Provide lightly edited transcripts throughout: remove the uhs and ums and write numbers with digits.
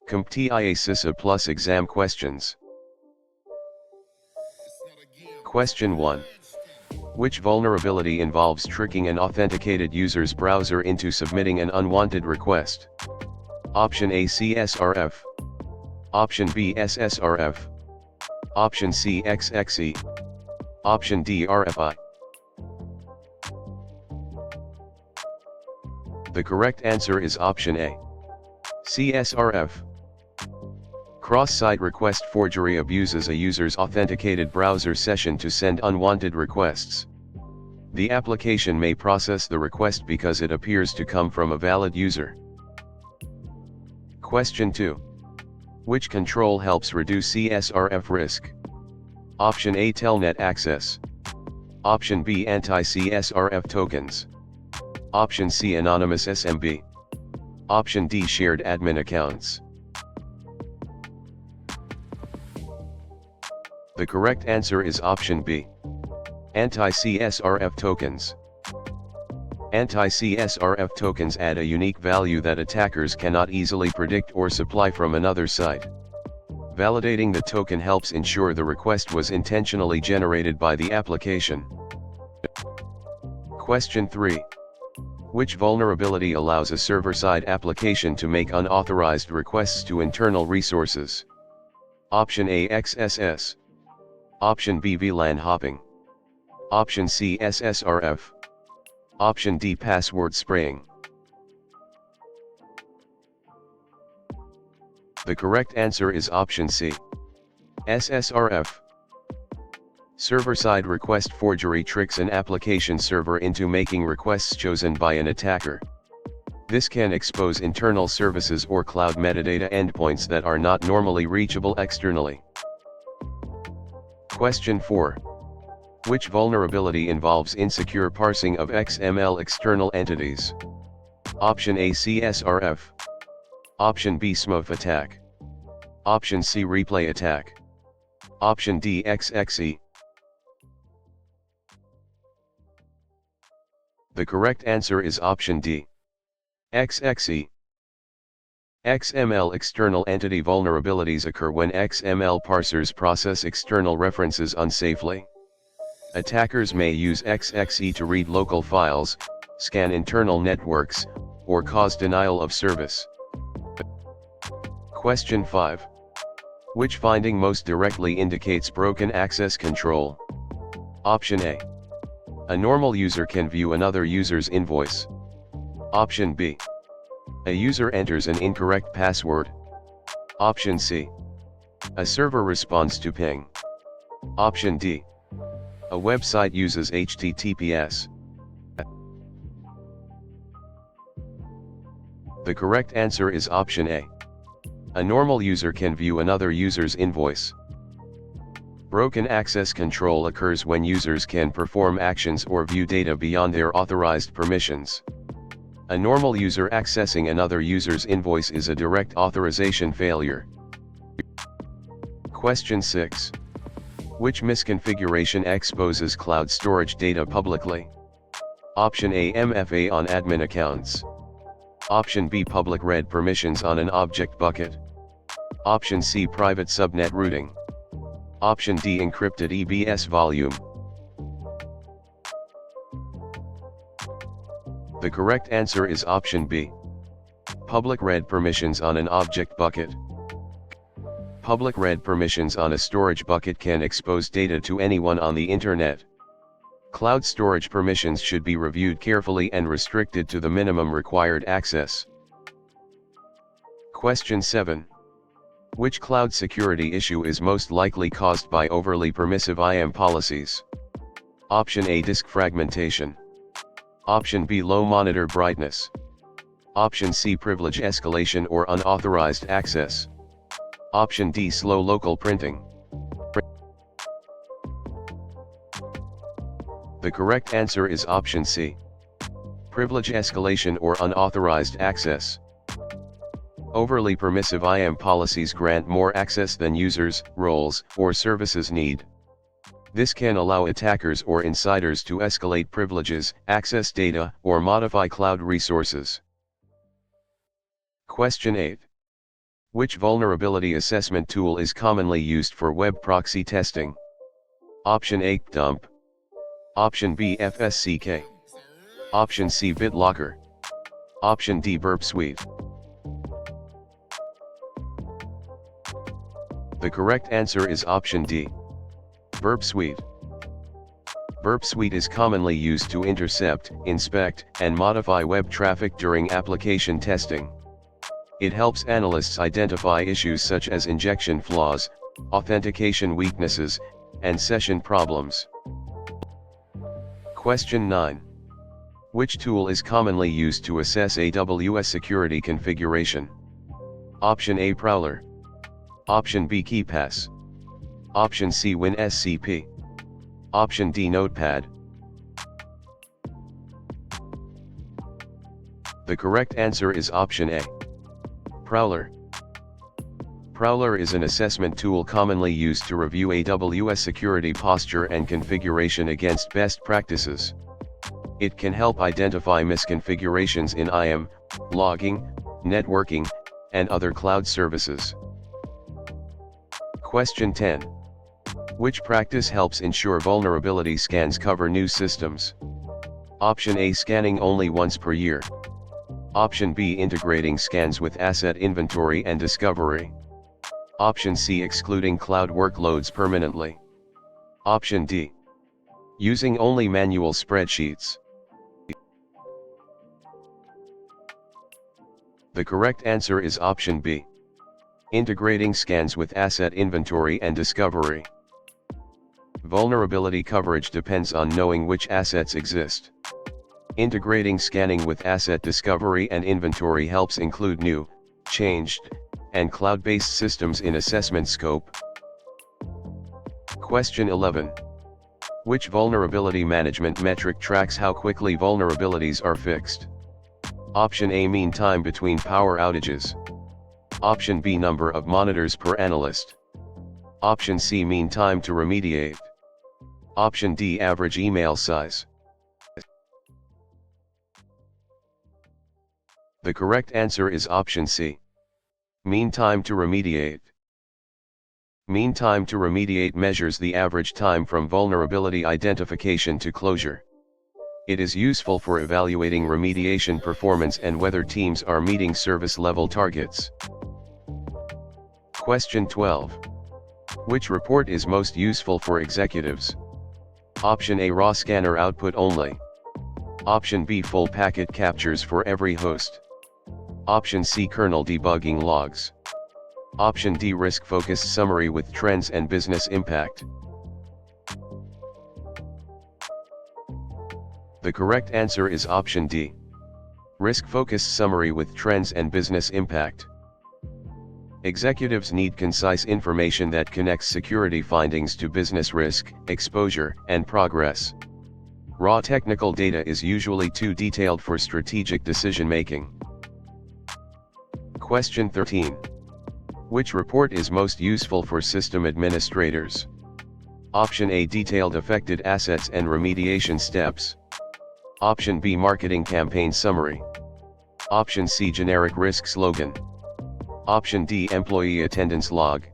CompTIA CySA plus exam questions. Question 1. Which vulnerability involves tricking an authenticated user's browser into submitting an unwanted request? Option A CSRF. Option B SSRF. Option C XXE. Option D RFI. The correct answer is option A. CSRF. Cross-site request forgery abuses a user's authenticated browser session to send unwanted requests. The application may process the request because it appears to come from a valid user. Question 2. Which control helps reduce CSRF risk? Option A Telnet access. Option B anti-CSRF tokens. Option C anonymous SMB. Option D shared admin accounts. The correct answer is option B. Anti-CSRF tokens. Anti-CSRF tokens add a unique value that attackers cannot easily predict or supply from another site. Validating the token helps ensure the request was intentionally generated by the application. Question 3. Which vulnerability allows a server-side application to make unauthorized requests to internal resources? Option A XSS. Option B VLAN hopping. Option C SSRF. Option D password spraying. The correct answer is option C. SSRF. Server-side request forgery tricks an application server into making requests chosen by an attacker. This can expose internal services or cloud metadata endpoints that are not normally reachable externally. Question 4. Which vulnerability involves insecure parsing of XML external entities? Option A CSRF. Option B SMOF attack. Option C replay attack. Option D XXE. The correct answer is option D. XXE. XML external entity vulnerabilities occur when XML parsers process external references unsafely. Attackers may use XXE to read local files, scan internal networks, or cause denial of service. Question 5. Which finding most directly indicates broken access control? Option A. A normal user can view another user's invoice. Option B. A user enters an incorrect password. Option C. A server responds to ping. Option D. A website uses HTTPS. The correct answer is option A. A normal user can view another user's invoice. Broken access control occurs when users can perform actions or view data beyond their authorized permissions. A normal user accessing another user's invoice is a direct authorization failure. Question 6. Which misconfiguration exposes cloud storage data publicly? Option A MFA on admin accounts. Option B public read permissions on an object bucket. Option C private subnet routing. Option D encrypted EBS volume. The correct answer is option B. Public read permissions on an object bucket. Public read permissions on a storage bucket can expose data to anyone on the internet. Cloud storage permissions should be reviewed carefully and restricted to the minimum required access. Question 7. Which cloud security issue is most likely caused by overly permissive IAM policies? Option A disk fragmentation. Option B low monitor brightness. Option C privilege escalation or unauthorized access. Option D slow local printing. The correct answer is option C. Privilege escalation or unauthorized access. Overly permissive IAM policies grant more access than users, roles, or services need. This can allow attackers or insiders to escalate privileges, access data, or modify cloud resources. Question 8. Which vulnerability assessment tool is commonly used for web proxy testing? Option A, dump. Option B, FSCK. Option C, BitLocker. Option D, Burp Suite. The correct answer is option D, Burp Suite. Burp Suite is commonly used to intercept, inspect, and modify web traffic during application testing. It helps analysts identify issues such as injection flaws, authentication weaknesses, and session problems. Question 9. Which tool is commonly used to assess AWS security configuration? Option A, Prowler. Option B, KeePass. Option C, WinSCP. Option D, Notepad. The correct answer is option A, Prowler. Prowler is an assessment tool commonly used to review AWS security posture and configuration against best practices. It can help identify misconfigurations in IAM, logging, networking, and other cloud services. Question 10. Which practice helps ensure vulnerability scans cover new systems? Option A, scanning only once per year. Option B, integrating scans with asset inventory and discovery. Option C, excluding cloud workloads permanently. Option D, using only manual spreadsheets. The correct answer is option B, integrating scans with asset inventory and discovery. Vulnerability coverage depends on knowing which assets exist. Integrating scanning with asset discovery and inventory helps include new, changed, and cloud-based systems in assessment scope. Question 11. Which vulnerability management metric tracks how quickly vulnerabilities are fixed? Option A, mean time between power outages. Option B, number of monitors per analyst. Option C, mean time to remediate. Option D, average email size. The correct answer is option C, mean time to remediate. Mean time to remediate measures the average time from vulnerability identification to closure. It is useful for evaluating remediation performance and whether teams are meeting service level targets. Question 12. Which report is most useful for executives? Option A, raw scanner output only. Option B, full packet captures for every host. Option C, kernel debugging logs. Option D, risk-focused summary with trends and business impact. The correct answer is option D, risk-focused summary with trends and business impact. Executives need concise information that connects security findings to business risk, exposure, and progress. Raw technical data is usually too detailed for strategic decision-making. Question 13. Which report is most useful for system administrators? Option A, detailed affected assets and remediation steps. Option B, marketing campaign summary. Option C, generic risk slogan. Option D, employee attendance log.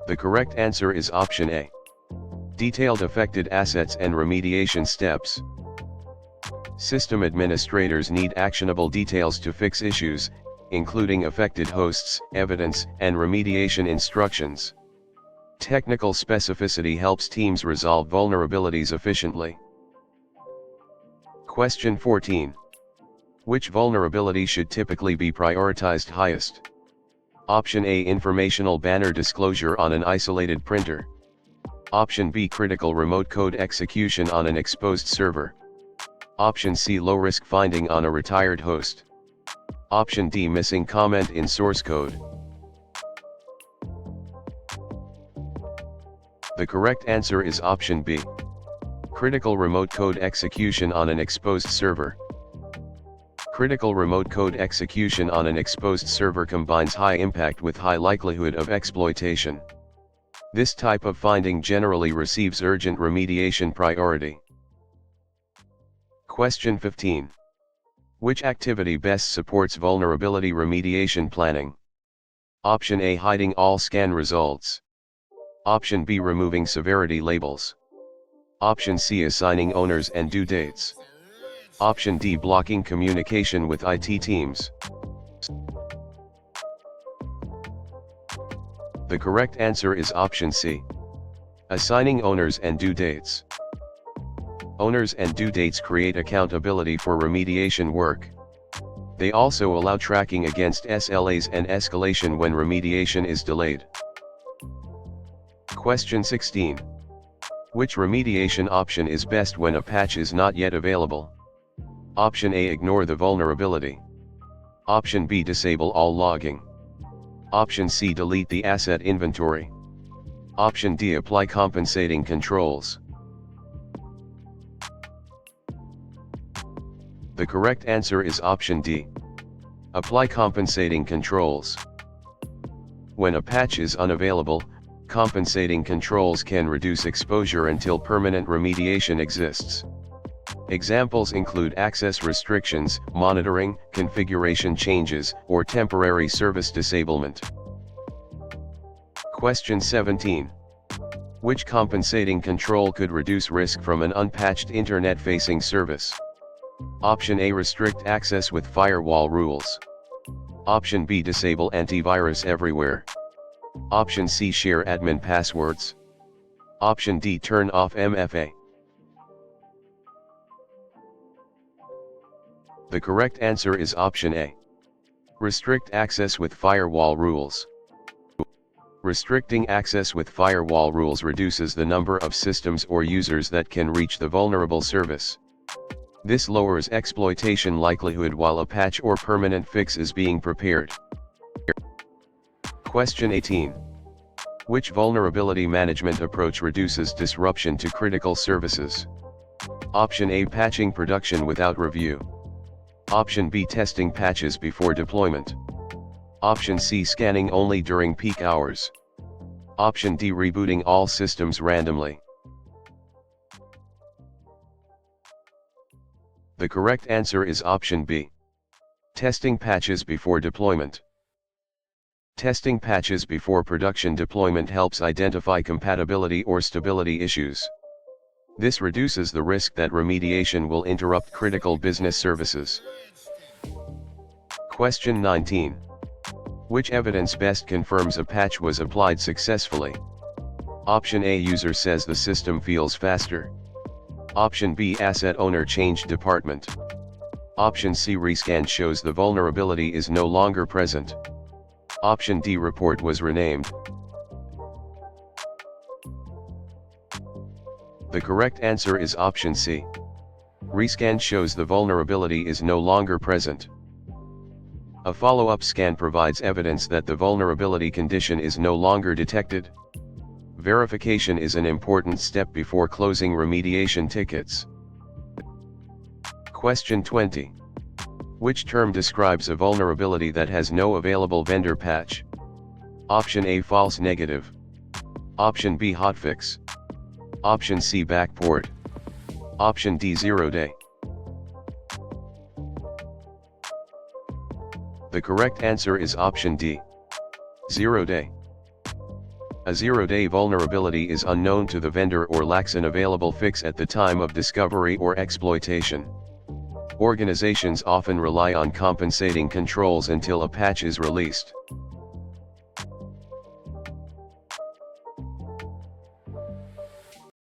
The correct answer is option A, detailed affected assets and remediation steps. System administrators need actionable details to fix issues, including affected hosts, evidence, and remediation instructions. Technical specificity helps teams resolve vulnerabilities efficiently. Question 14. Which vulnerability should typically be prioritized highest? Option A, informational banner disclosure on an isolated printer. Option B, critical remote code execution on an exposed server. Option C, low-risk finding on a retired host. Option D, missing comment in source code. The correct answer is option B, critical remote code execution on an exposed server. Critical remote code execution on an exposed server combines high impact with high likelihood of exploitation. This type of finding generally receives urgent remediation priority. Question 15. Which activity best supports vulnerability remediation planning? Option A, hiding all scan results. Option B, removing severity labels. Option C, assigning owners and due dates. Option D, blocking communication with IT teams. The correct answer is option C. Assigning owners and due dates. Owners and due dates create accountability for remediation work. They also allow tracking against SLAs and escalation when remediation is delayed. Question 16. Which remediation option is best when a patch is not yet available? Option A, ignore the vulnerability. Option B, disable all logging. Option C, delete the asset inventory. Option D, apply compensating controls. The correct answer is option D. Apply compensating controls. When a patch is unavailable, compensating controls can reduce exposure until permanent remediation exists. Examples include access restrictions, monitoring, configuration changes, or temporary service disablement. Question 17. Which compensating control could reduce risk from an unpatched internet-facing service? Option A, restrict access with firewall rules. Option B, disable antivirus everywhere. Option C, share admin passwords. Option D, turn off MFA. The correct answer is option A. Restrict access with firewall rules. Restricting access with firewall rules reduces the number of systems or users that can reach the vulnerable service. This lowers exploitation likelihood while a patch or permanent fix is being prepared. Question 18. Which vulnerability management approach reduces disruption to critical services? Option A, patching production without review. Option B, testing patches before deployment. Option C, scanning only during peak hours. Option D, rebooting all systems randomly. The correct answer is option B. Testing patches before deployment. Testing patches before production deployment helps identify compatibility or stability issues. This reduces the risk that remediation will interrupt critical business services. Question 19. Which evidence best confirms a patch was applied successfully? Option A, user says the system feels faster. Option B, asset owner changed department. Option C, rescan shows the vulnerability is no longer present. Option D, report was renamed. The correct answer is option C. Rescan shows the vulnerability is no longer present. A follow-up scan provides evidence that the vulnerability condition is no longer detected. Verification is an important step before closing remediation tickets. Question 20. Which term describes a vulnerability that has no available vendor patch? Option A, false negative. Option B, hotfix. Option C, backport. Option D, 0-day. The correct answer is option D. 0-day. A 0-day vulnerability is unknown to the vendor or lacks an available fix at the time of discovery or exploitation. Organizations often rely on compensating controls until a patch is released.